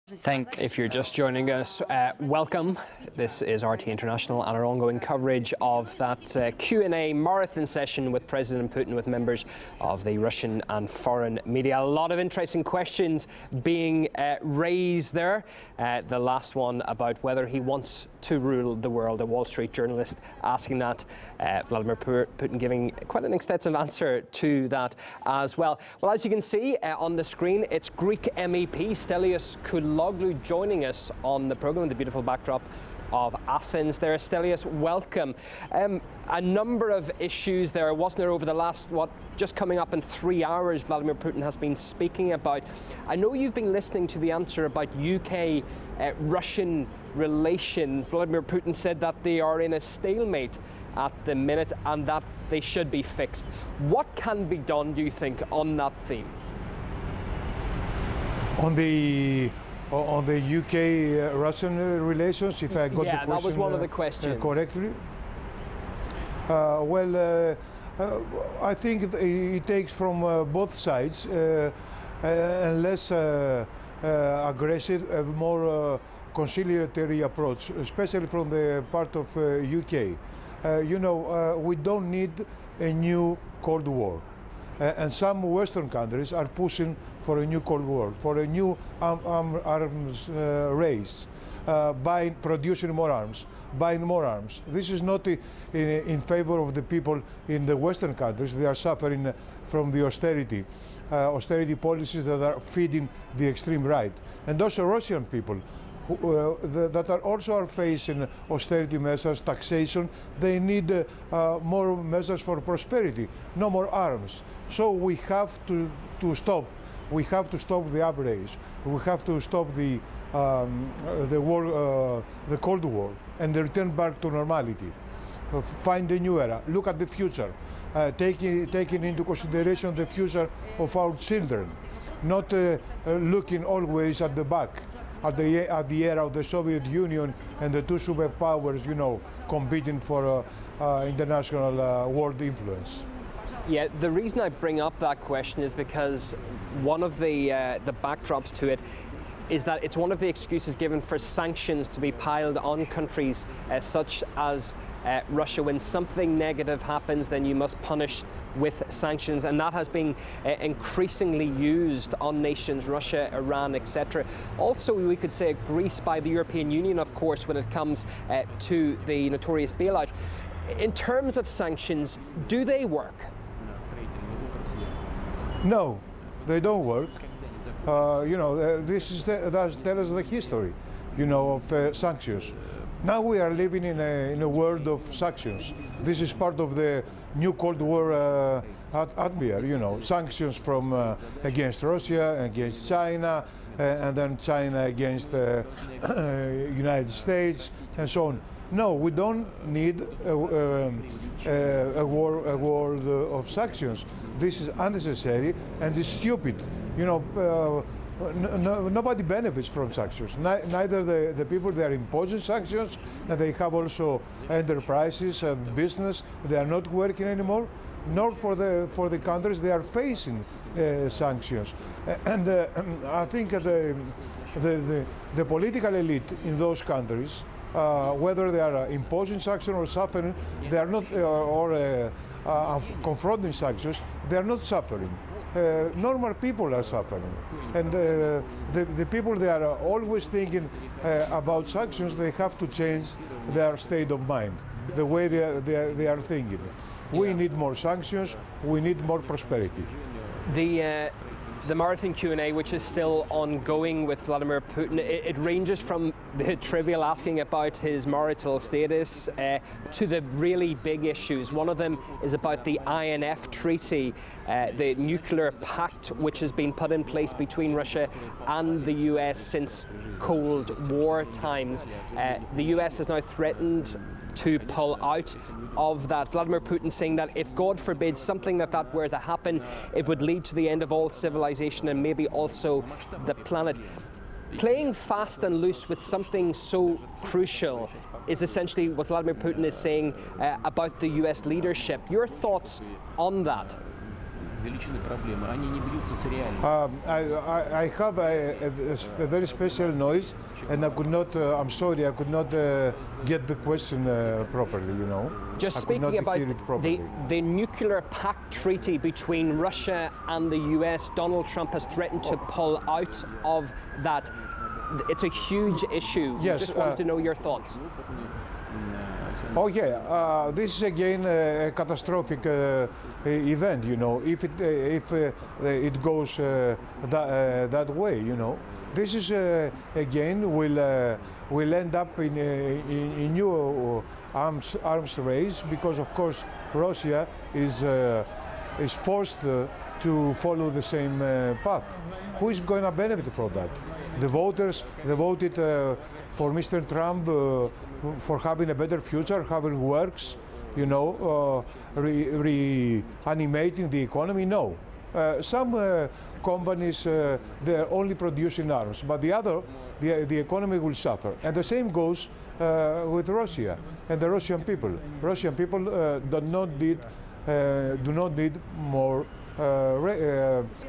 If you're just joining us, welcome. This is RT International and our ongoing coverage of that Q&A marathon session with President Putin with members of the Russian and foreign media. A lot of interesting questions being raised there. The last one about whether he wants to rule the world. A Wall Street journalist asking that. Vladimir Putin giving quite an extensive answer to that as well. Well, as you can see on the screen, it's Greek MEP Stelios Kouloglou joining us on the programme, the beautiful backdrop of Athens there. Stelios, welcome. A number of issues there, wasn't there, over the last, just coming up in 3 hours, Vladimir Putin has been speaking about. I know you've been listening to the answer about UK-Russian relations. Vladimir Putin said that they are in a stalemate at the minute and that they should be fixed. What can be done, do you think, on that theme? On the UK-Russian relations, if I got the question that was one of the questions. Correctly. I think it takes from both sides a less aggressive, a more conciliatory approach, especially from the part of UK. We don't need a new Cold War. And some Western countries are pushing for a new Cold War, for a new arms race, producing more arms, buying more arms. This is not in favor of the people in the Western countries. They are suffering from the austerity policies that are feeding the extreme right. And also Russian people that are facing austerity measures, taxation. They need more measures for prosperity, no more arms. So we have to stop. We have to stop the uprising. We have to stop the war, the Cold War, and return back to normality. Find a new era. Look at the future, taking into consideration the future of our children, not looking always at the back. At the era of the Soviet Union and the two superpowers, competing for international world influence. Yeah, the reason I bring up that question is because one of the backdrops to it is that it's one of the excuses given for sanctions to be piled on countries such as Russia. When something negative happens, then you must punish with sanctions, and that has been increasingly used on nations, Russia, Iran, etc. Also, we could say Greece by the European Union, of course, when it comes to the notorious bailout. In terms of sanctions, do they work? No, they don't work. This is that is the history, of sanctions. Now we are living in a world of sanctions. This is part of the new Cold War atmosphere. Sanctions from against Russia, against China, and then China against United States, and so on. No, we don't need a world of sanctions. This is unnecessary and it's stupid. Nobody benefits from sanctions. Neither the people they are imposing sanctions, and they have also enterprises, business. They are not working anymore, nor for the countries they are facing sanctions. And I think the political elite in those countries, whether they are imposing sanctions or suffering, they are not, confronting sanctions, they are not suffering. Normal people are suffering, and the people they are always thinking about sanctions, they have to change their state of mind, the way they are thinking. We need more sanctions, we need more prosperity. The marathon Q&A, which is still ongoing with Vladimir Putin, it ranges from the trivial asking about his marital status to the really big issues. One of them is about the INF treaty, the nuclear pact which has been put in place between Russia and the US since Cold War times. The US has now threatened to pull out of that. Vladimir Putin saying that if, God forbid, something like that were to happen, it would lead to the end of all civilization and maybe also the planet. Playing fast and loose with something so crucial is essentially what Vladimir Putin is saying about the US leadership. Your thoughts on that? I have a very special noise, and I could not, I'm sorry, I could not get the question properly, you know. Just speaking about the nuclear pact treaty between Russia and the US, Donald Trump has threatened to pull out of that. It's a huge issue. Yes, Just wanted to know your thoughts. Oh yeah, this is again a catastrophic event, you know, if it goes that way, you know. This is again will end up in a new arms race, because of course Russia is forced to follow the same path. Who is going to benefit from that? The voters, they voted for Mr. Trump for having a better future, having works, you know, reanimating the economy. No. Some companies, they're only producing arms, but the economy will suffer. And the same goes with Russia and the Russian people. Russian people do not need more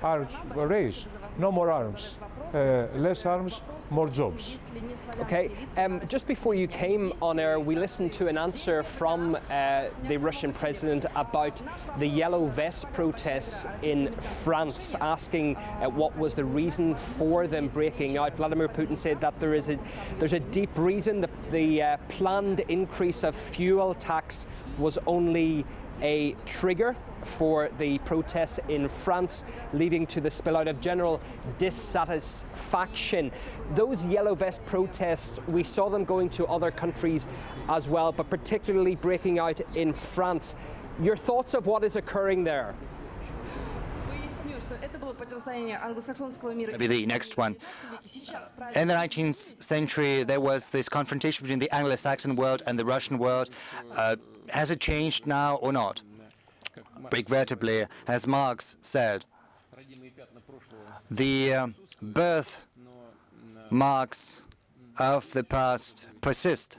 arms race. No more arms. Less arms, more jobs. Okay, just before you came on air, we listened to an answer from the Russian president about the yellow vest protests in France, asking what was the reason for them breaking out. Vladimir Putin said that there's a deep reason. The planned increase of fuel tax was only a trigger for the protests in France, leading to the spillout of general dissatisfaction. Those yellow vest protests, we saw them going to other countries as well, but particularly breaking out in France. Your thoughts of what is occurring there? Maybe the next one. In the 19th century, there was this confrontation between the Anglo-Saxon world and the Russian world. Has it changed now or not? Regrettably, as Marx said, the birth marks of the past persist.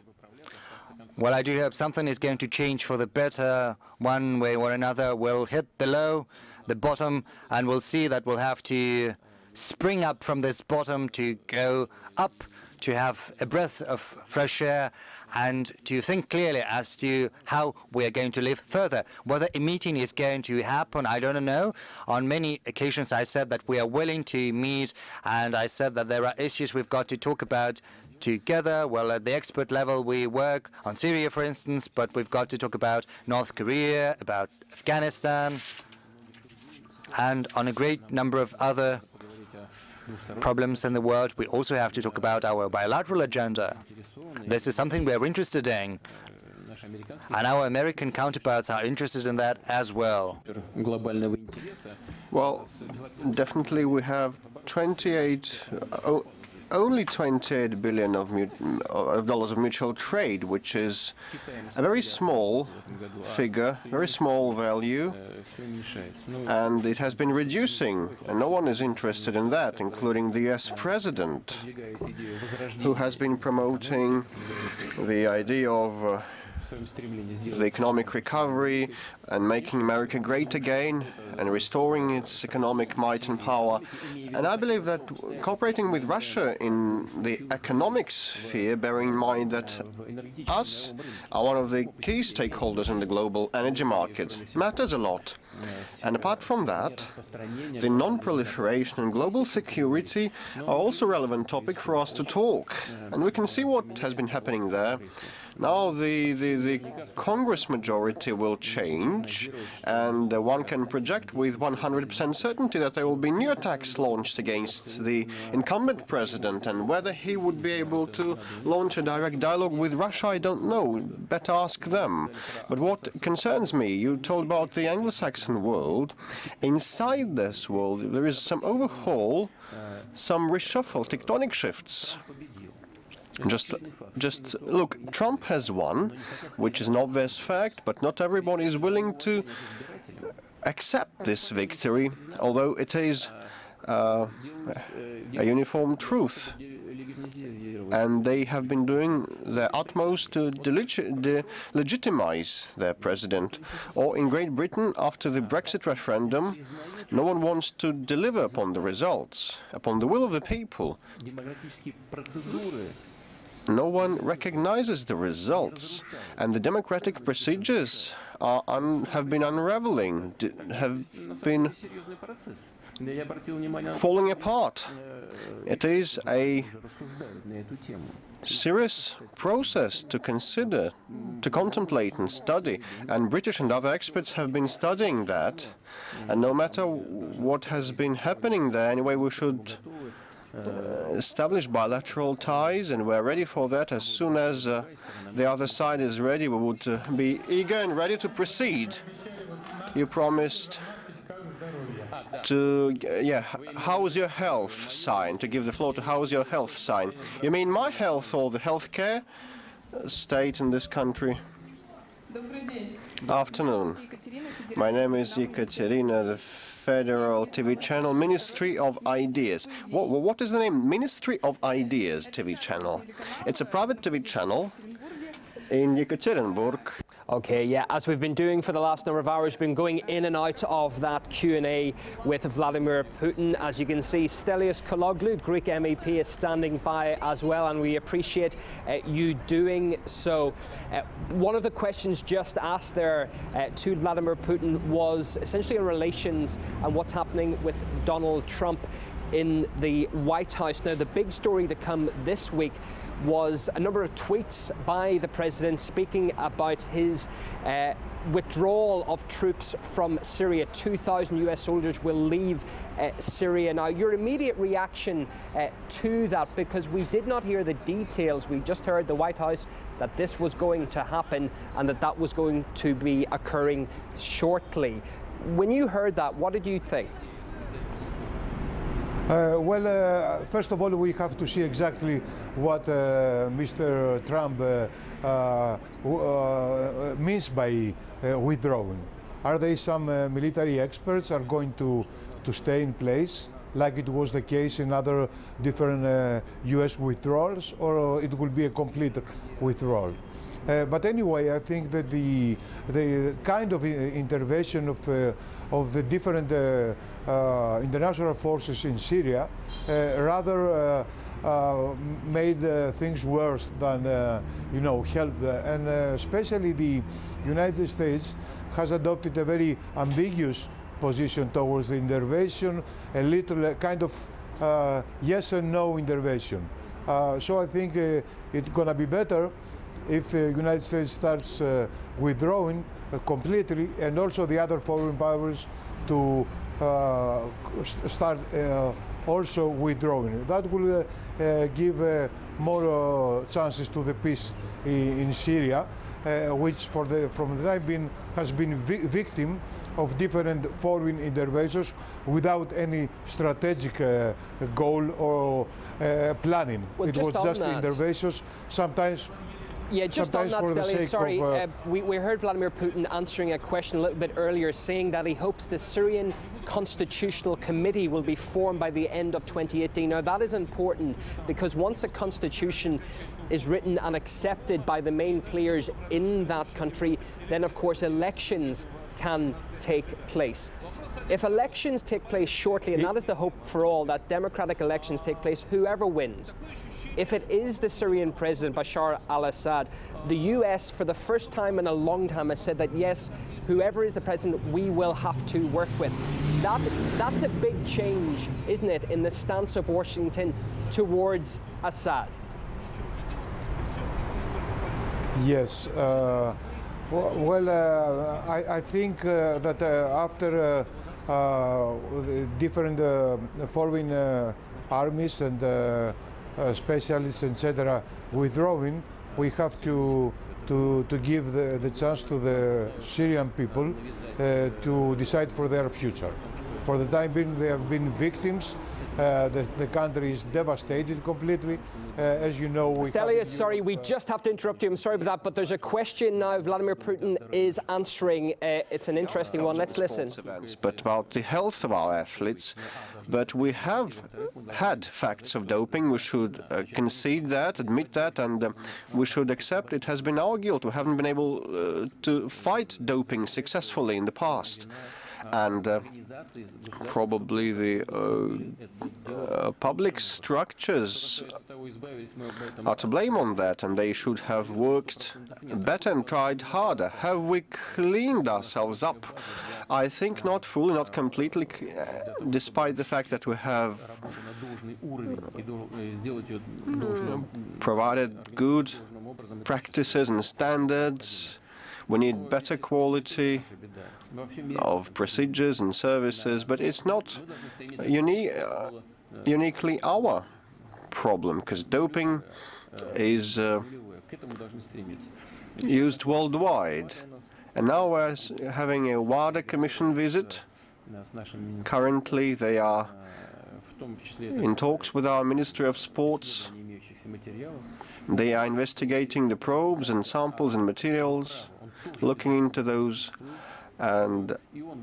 Well, I do hope something is going to change for the better. One way or another, we'll hit the bottom, and we'll see that we'll have to spring up from this bottom to go up, to have a breath of fresh air, and to think clearly as to how we are going to live further. Whether a meeting is going to happen, I don't know. On many occasions I said that we are willing to meet, and I said that there are issues we've got to talk about together. Well, at the expert level we work on Syria, for instance, but we've got to talk about North Korea, about Afghanistan, and on a great number of other problems in the world. We also have to talk about our bilateral agenda. This is something we are interested in, and our American counterparts are interested in that as well. Well, definitely we have only $28 billion of dollars of mutual trade, which is a very small figure, very small value, and it has been reducing, and no one is interested in that, including the US president, who has been promoting the idea of the economic recovery and making America great again and restoring its economic might and power. And I believe that cooperating with Russia in the economic sphere, bearing in mind that us are one of the key stakeholders in the global energy market, matters a lot. And apart from that, the non-proliferation and global security are also a relevant topic for us to talk. And we can see what has been happening there. Now the Congress majority will change, and one can project with 100% certainty that there will be new attacks launched against the incumbent president, and whether he would be able to launch a direct dialogue with Russia, I don't know. Better ask them. But what concerns me, you told about the Anglo-Saxon world. Inside this world, there is some overhaul, some reshuffle, tectonic shifts. Just look, Trump has won, which is an obvious fact, but not everybody is willing to accept this victory, although it is a uniform truth. and they have been doing their utmost to legitimize their president. Or in Great Britain, after the Brexit referendum, no one wants to deliver upon the results, upon the will of the people. No one recognizes the results, and the democratic procedures have been unraveling, have been falling apart. It is a serious process to consider, to contemplate and study, and British and other experts have been studying that. And no matter what has been happening there, anyway, we should establish bilateral ties, and we're ready for that. As soon as the other side is ready, we would be eager and ready to proceed. You promised to, how's your health sign, to give the floor to how's your health sign. You mean my health or the healthcare state in this country? Afternoon. My name is Ekaterina, the Federal TV channel, Ministry of Ideas. What is the name? Ministry of Ideas TV channel. It's a private TV channel in Yekaterinburg. Okay, yeah, as we've been doing for the last number of hours, been going in and out of that Q&A with Vladimir Putin. As you can see, Stelios Kouloglou, Greek MEP, is standing by as well, and we appreciate you doing so. One of the questions just asked there to Vladimir Putin was essentially in relations and what's happening with Donald Trump in the White House. Now, the big story to come this week was a number of tweets by the president speaking about his withdrawal of troops from Syria. 2,000 US soldiers will leave Syria. Now, your immediate reaction to that, because we did not hear the details, we just heard the White House that this was going to happen and that was going to be occurring shortly. When you heard that, what did you think? First of all, we have to see exactly what Mr. Trump means by withdrawing. Are there some military experts are going to stay in place, like it was the case in other different US withdrawals, or it will be a complete withdrawal? But anyway, I think that the kind of intervention of the different international forces in Syria rather made things worse than helped. And especially the United States has adopted a very ambiguous position towards the intervention, a little kind of yes and no intervention. So I think it's going to be better if the United States starts withdrawing completely, and also the other foreign powers to start also withdrawing. That will give more chances to the peace in Syria, which from the time being has been victim of different foreign interventions without any strategic goal or planning. Well, it was just interventions sometimes. Yeah, just on that, Stelios, sorry, we heard Vladimir Putin answering a question a little bit earlier, saying that he hopes the Syrian Constitutional Committee will be formed by the end of 2018. Now, that is important because once a constitution is written and accepted by the main players in that country, then, of course, elections can take place. If elections take place shortly, and that is the hope for all, that democratic elections take place, whoever wins, if it is the Syrian president, Bashar al-Assad, the US, for the first time in a long time, has said that, yes, whoever is the president, we will have to work with. That's a big change, isn't it, in the stance of Washington towards Assad? Yes. I think that after different foreign armies and specialists, etc., withdrawing, we have to give the chance to the Syrian people to decide for their future. For the time being, they have been victims. The country is devastated completely. As you know, Stelios, sorry, we just have to interrupt you. I'm sorry about that, but there's a question now Vladimir Putin is answering. It's an interesting one. Let's listen. But about the health of our athletes, But we have had facts of doping. We should concede that, admit that, and we should accept it has been our guilt. We haven't been able to fight doping successfully in the past. And probably the public structures are to blame on that, and they should have worked better and tried harder. Have we cleaned ourselves up? I think not fully, not completely, despite the fact that we have provided good practices and standards. We need better quality of procedures and services, but it's not uniquely our problem, because doping is used worldwide. And now we're having a WADA Commission visit. Currently they are in talks with our Ministry of Sports. They are investigating the probes and samples and materials, looking into those. And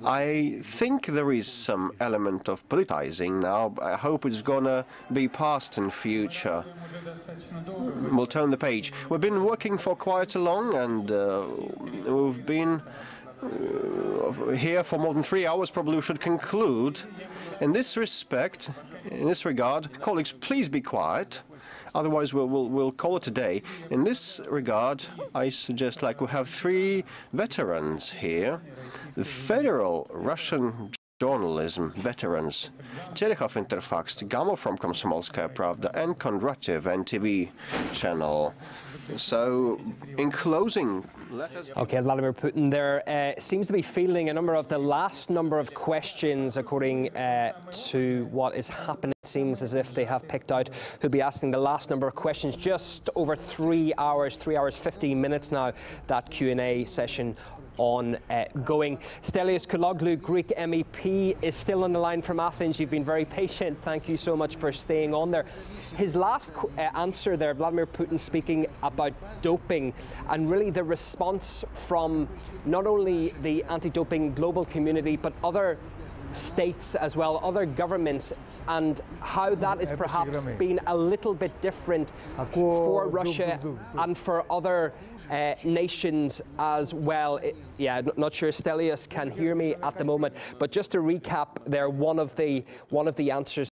I think there is some element of politicizing now. I hope it's gonna be past in future. We'll turn the page. We've been working for quite a long, and we've been here for more than 3 hours. Probably we should conclude. In this respect, in this regard, colleagues, please be quiet. Otherwise, we'll call it a day. In this regard, I suggest, like, we have 3 veterans here, the federal Russian journalism veterans, Terehov Interfax, Gamo from Komsomolskaya Pravda, and Kondratyev NTV channel. So, in closing, let us... Okay, Vladimir Putin there seems to be fielding a number of the last number of questions according to what is happening. It seems as if they have picked out who'll be asking the last number of questions. Just over 3 hours, 3 hours 15 minutes now, that Q&A session ongoing. Stelios Kouloglou, Greek MEP, is still on the line from Athens. You've been very patient. Thank you so much for staying on there. His last answer there, Vladimir Putin speaking about doping, and really the response from not only the anti-doping global community, but other states as well, other governments, and how that is perhaps been a little bit different for Russia and for other nations as well. Yeah, not sure Stelios can hear me at the moment, but just to recap there, one of the answers